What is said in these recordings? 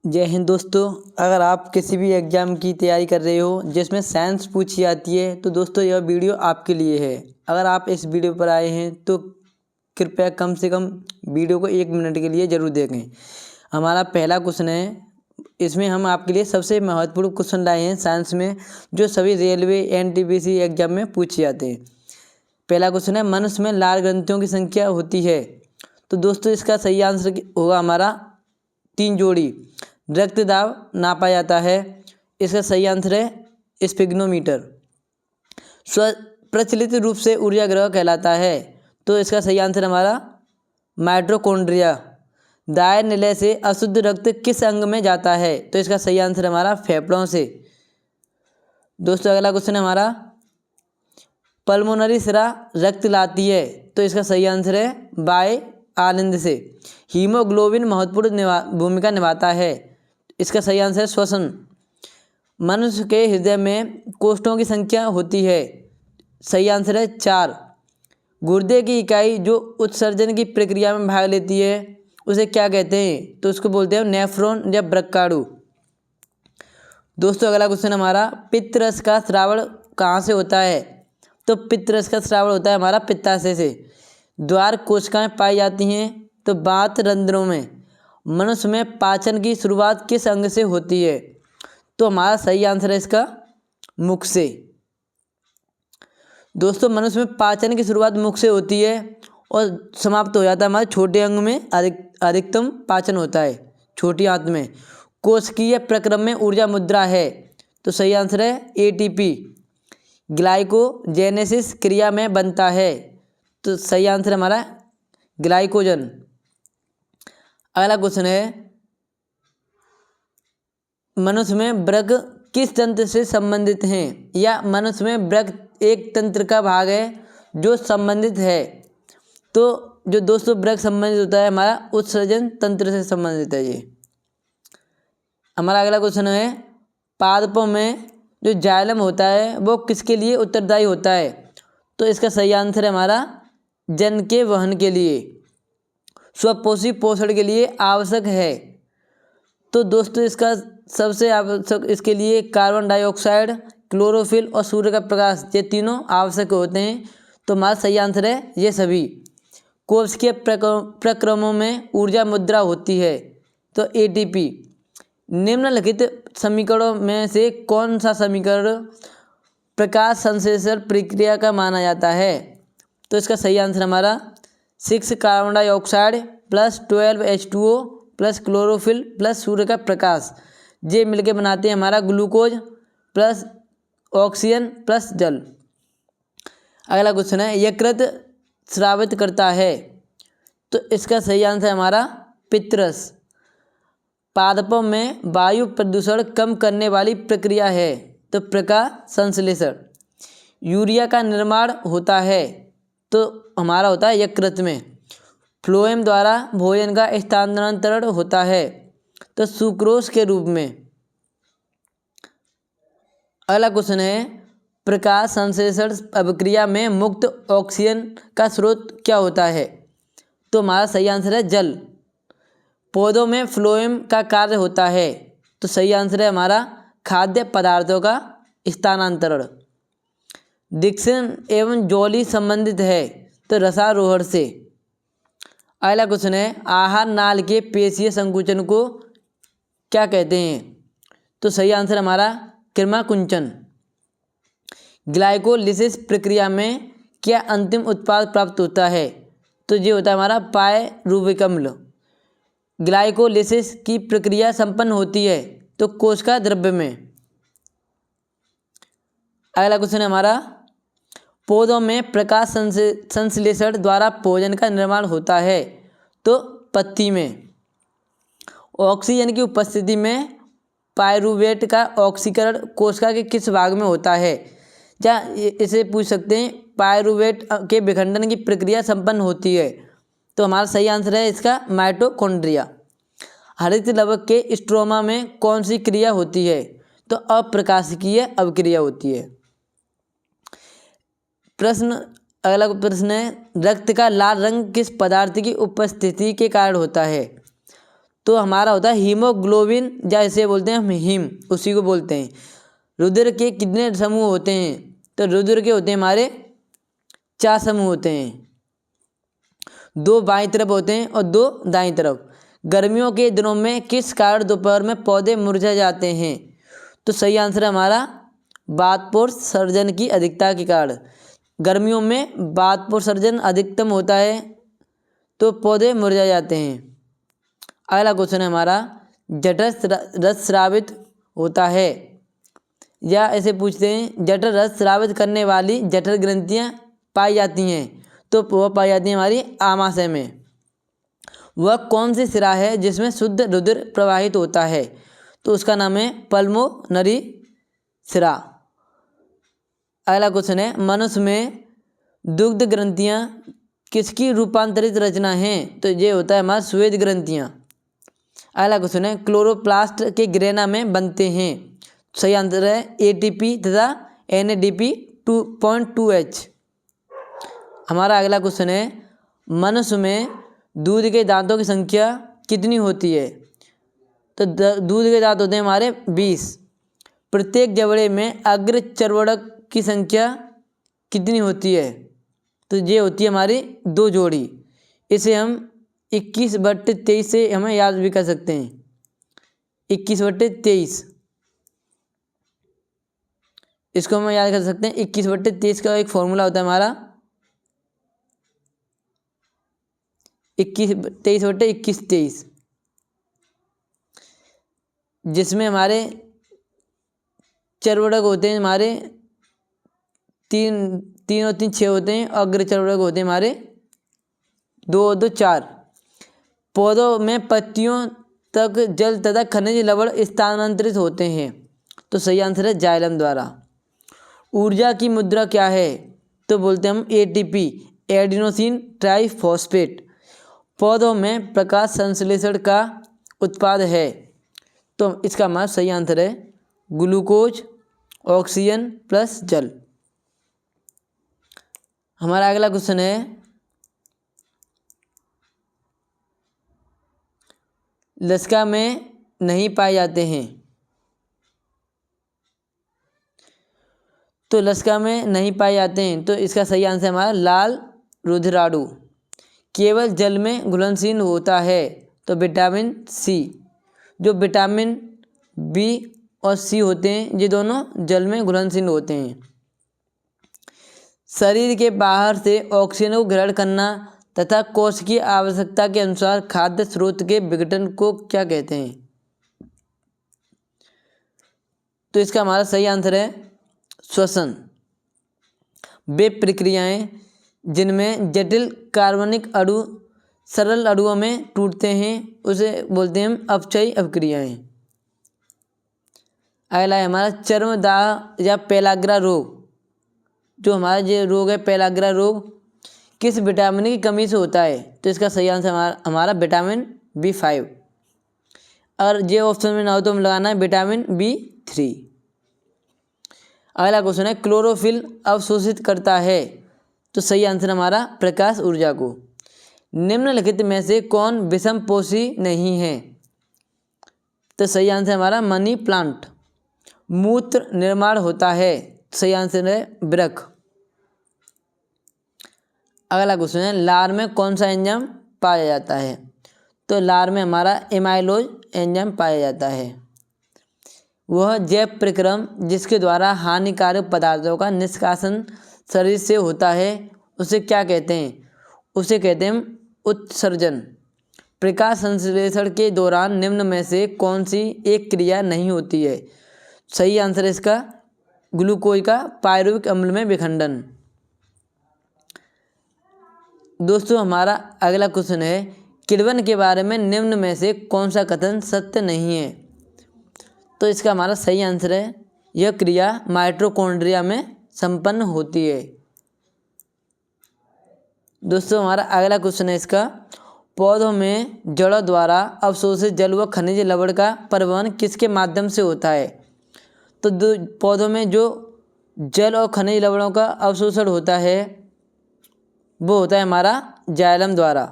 जय हिंद दोस्तों। अगर आप किसी भी एग्ज़ाम की तैयारी कर रहे हो जिसमें साइंस पूछी जाती है तो दोस्तों यह वीडियो आपके लिए है। अगर आप इस वीडियो पर आए हैं तो कृपया कम से कम वीडियो को 1 मिनट के लिए ज़रूर देखें। हमारा पहला क्वेश्चन है, इसमें हम आपके लिए सबसे महत्वपूर्ण क्वेश्चन लाए हैं साइंस में, जो सभी रेलवे एनटीपीसी एग्जाम में पूछे जाते हैं। पहला क्वेश्चन है, मनुष्य में लाल ग्रंथियों की संख्या होती है। तो दोस्तों इसका सही आंसर होगा हमारा 3 जोड़ी। रक्त दाब नापा जाता है, इसका सही आंसर है स्फिग्नोमीटर। प्रचलित रूप से ऊर्जा ग्रह कहलाता है, तो इसका सही आंसर हमारा माइटोकॉन्ड्रिया। दायर निलय से अशुद्ध रक्त किस अंग में जाता है? तो इसका सही आंसर हमारा फेफड़ों से। दोस्तों अगला क्वेश्चन है हमारा, पल्मोनरी सिरा रक्त लाती है, तो इसका सही आंसर है बाएं आनंद से। हीमोग्लोबिन महत्वपूर्ण भूमिका निभाता है, इसका सही आंसर है श्वसन। मनुष्य के हृदय में कोष्ठों की संख्या होती है, सही आंसर है 4। गुर्दे की इकाई जो उत्सर्जन की प्रक्रिया में भाग लेती है उसे क्या कहते हैं? तो उसको बोलते हैं नेफ्रॉन या वृक्काणु। दोस्तों अगला क्वेश्चन हमारा, पित्तरस का स्रावण कहाँ से होता है? तो पित्तरस का स्रावण होता है हमारा पित्ताशय से। द्वार कोशिकाएं पाई जाती हैं, तो बात रंध्रों में। मनुष्य में पाचन की शुरुआत किस अंग से होती है? तो हमारा सही आंसर है इसका मुख से। दोस्तों मनुष्य में पाचन की शुरुआत मुख से होती है और समाप्त हो जाता है हमारे छोटे अंग में। अधिकतम पाचन होता है छोटी आंत में। कोशिकीय प्रक्रम में ऊर्जा मुद्रा है, तो सही आंसर है एटीपी। ग्लाइकोजेनेसिस क्रिया में बनता है, तो सही आंसर हमारा ग्लाइकोजन। अगला क्वेश्चन है, मनुष्य में वृक्क किस तंत्र से संबंधित हैं? या मनुष्य में वृक्क एक तंत्र का भाग है जो संबंधित है। तो जो दोस्तों वृक्क संबंधित होता है हमारा उत्सर्जन तंत्र से संबंधित है ये। हमारा अगला क्वेश्चन है, पादपों में जो जाइलम होता है वो किसके लिए उत्तरदायी होता है? तो इसका सही आंसर है हमारा जन के वहन के लिए, स्वपोषी पोषण के लिए आवश्यक है। तो दोस्तों इसका सबसे आवश्यक इसके लिए कार्बन डाइऑक्साइड, क्लोरोफिल और सूर्य का प्रकाश, ये तीनों आवश्यक होते हैं। तो हमारा सही आंसर है ये सभी। कोशिकीय प्रक्रमों में ऊर्जा मुद्रा होती है, तो एटीपी। निम्नलिखित समीकरणों में से कौन सा समीकरण प्रकाश संश्लेषण प्रक्रिया का माना जाता है? तो इसका सही आंसर हमारा 6 carbon dioxide plus 12 H2O plus chlorophyll plus सूर्य का प्रकाश, ये मिलके बनाते हैं हमारा ग्लूकोज प्लस ऑक्सीजन प्लस जल। अगला क्वेश्चन है, यकृत स्रावित करता है, तो इसका सही आंसर हमारा पित्तरस। पादपों में वायु प्रदूषण कम करने वाली प्रक्रिया है, तो प्रकाश संश्लेषण। यूरिया का निर्माण होता है, तो हमारा होता है यकृत में। फ्लोएम द्वारा भोजन का स्थानांतरण होता है, तो सुक्रोज के रूप में। अगला क्वेश्चन है, प्रकाश संश्लेषण अभिक्रिया में मुक्त ऑक्सीजन का स्रोत क्या होता है? तो हमारा सही आंसर है जल। पौधों में फ्लोएम का कार्य होता है, तो सही आंसर है हमारा खाद्य पदार्थों का स्थानांतरण। डिक्सन एवं जॉली संबंधित है, तो रसारोहण से। अगला क्वेश्चन है, आहार नाल के पेशीय संकुचन को क्या कहते हैं? तो सही आंसर हमारा कृमाकुंचन। ग्लाइकोलिसिस प्रक्रिया में क्या अंतिम उत्पाद प्राप्त होता है? तो ये होता है हमारा पायरुविक अम्ल। ग्लाइकोलिसिस की प्रक्रिया संपन्न होती है, तो कोशिका द्रव्य में। अगला क्वेश्चन है हमारा, पौधों में प्रकाश संश्लेषण द्वारा भोजन का निर्माण होता है, तो पत्ती में। ऑक्सीजन की उपस्थिति में पायरुवेट का ऑक्सीकरण कोशिका के किस भाग में होता है? या इसे पूछ सकते हैं, पायरुवेट के विखंडन की प्रक्रिया संपन्न होती है, तो हमारा सही आंसर है इसका माइटोकॉन्ड्रिया। हरित लवक के स्ट्रोमा में कौन सी क्रिया होती है? तो अप्रकाशिकीय अभिक्रिया होती है। अगला प्रश्न है, रक्त का लाल रंग किस पदार्थ की उपस्थिति के कारण होता है? तो हमारा होता है हीमोग्लोबिन, या इसे बोलते हैं हम हीम, उसी को बोलते हैं। रुधिर के कितने समूह होते हैं? तो रुधिर के होते हैं हमारे 4 समूह होते हैं, 2 बाईं तरफ होते हैं और 2 दाईं तरफ। गर्मियों के दिनों में किस कारण दोपहर में पौधे मुरझा जाते हैं? तो सही आंसर है हमारा वातपोत्सर्जन की अधिकता के कारण। गर्मियों में वातपोत्सर्जन अधिकतम होता है तो पौधे मुरझा जाते हैं। अगला क्वेश्चन है हमारा, जठर रस स्रावित होता है, या ऐसे पूछते हैं जठर रस स्रावित करने वाली जठर ग्रंथियां पाई जाती हैं, तो वह पाई जाती है हमारी आमाशय में। वह कौन सी सिरा है जिसमें शुद्ध रुधिर प्रवाहित होता है? तो उसका नाम है पल्मोनरी सिरा। अगला क्वेश्चन है, मनुष्य में दुग्ध ग्रंथियां किसकी रूपांतरित रचना है? तो ये होता है हमारा श्वेत ग्रंथियां। अगला क्वेश्चन है, क्लोरोप्लास्ट के ग्रेना में बनते हैं। सही आंसर है एटीपी तथा एनएडीपी 2.2H। हमारा अगला क्वेश्चन है, मनुष्य में दूध के दांतों की संख्या कितनी होती है? तो दूध के दांत होते हैं हमारे 20। प्रत्येक जबड़े में अग्र चर्वणक की संख्या कितनी होती है? तो ये होती है हमारी 2 जोड़ी। इसे हम 21/23 से हमें याद भी कर सकते हैं, 21/23 इसको हम याद कर सकते हैं। 21/23 का एक फॉर्मूला होता है हमारा 23/23, जिसमें हमारे चर्वणक होते हैं हमारे 3 और 3 6 होते हैं, अग्र चर्वणक होते हैं हमारे 2 और 2 4। पौधों में पत्तियों तक जल तथा खनिज लवण स्थानांतरित होते हैं। तो सही आंसर है जाइलम द्वारा। ऊर्जा की मुद्रा क्या है? तो बोलते हैं हम एटीपी, एडिनोसिन ट्राइफॉस्फेट। पौधों में प्रकाश संश्लेषण का उत्पाद है, तो इसका हमारा सही आंसर है ग्लूकोज, ऑक्सीजन प्लस जल। हमारा अगला क्वेश्चन है, लसिका में नहीं पाए जाते हैं। तो लसिका में नहीं पाए जाते हैं, तो इसका सही आंसर है हमारा लाल रुधिराणु। केवल जल में घुलनशील होता है, तो विटामिन सी। जो विटामिन बी और सी होते हैं ये दोनों जल में घुलनशील होते हैं। शरीर के बाहर से ऑक्सीजन को ग्रहण करना तथा कोश की आवश्यकता के अनुसार खाद्य स्रोत के विघटन को क्या कहते हैं? तो इसका हमारा सही आंसर है श्वसन। वे प्रक्रियाएं जिनमें जटिल कार्बनिक अणु सरल अणुओं में टूटते हैं उसे बोलते हैं हम अपचयी अभिक्रियाएं। अगला है हमारा चर्मदाह या पेलाग्रा रोग। जो हमारा ये रोग है पेलाग्रा रोग किस विटामिन की कमी से होता है? तो इसका सही आंसर हमारा विटामिन B5। अगर ये ऑप्शन में ना हो तो हम लगाना है विटामिन B3। अगला क्वेश्चन है, क्लोरोफिल अवशोषित करता है। तो सही आंसर हमारा प्रकाश ऊर्जा को। निम्नलिखित में से कौन विषमपोषी नहीं है? तो सही आंसर हमारा मनी प्लांट। मूत्र निर्माण होता है, सही आंसर है वृक्क। अगला क्वेश्चन है, लार में कौन सा एंजाइम पाया जाता है? तो लार में हमारा एमाइलोज एंजाइम पाया जाता है। वह जैव प्रक्रम जिसके द्वारा हानिकारक पदार्थों का निष्कासन शरीर से होता है उसे क्या कहते हैं? उसे कहते हैं उत्सर्जन। प्रकाश संश्लेषण के दौरान निम्न में से कौन सी एक क्रिया नहीं होती है? सही आंसर है इसका ग्लूकोज का पायरुविक अम्ल में विखंडन। दोस्तों हमारा अगला क्वेश्चन है, किण्वन के बारे में निम्न में से कौन सा कथन सत्य नहीं है? तो इसका हमारा सही आंसर है यह क्रिया माइटोकॉन्ड्रिया में संपन्न होती है। दोस्तों हमारा अगला क्वेश्चन है इसका, पौधों में जड़ों द्वारा अवशोषित जल व खनिज लवण का परिवहन किसके माध्यम से होता है? तो पौधों में जो जल और खनिज लवणों का अवशोषण होता है वो होता है हमारा जाइलम द्वारा।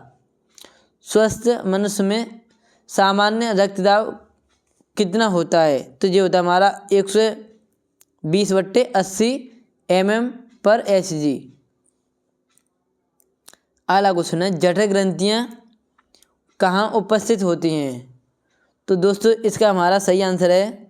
स्वस्थ मनुष्य में सामान्य रक्तदाब कितना होता है? तो ये होता है हमारा 120/80 mm/Hg। अगला क्वेश्चन है, जठर ग्रंथियाँ कहाँ उपस्थित होती हैं? तो दोस्तों इसका हमारा सही आंसर है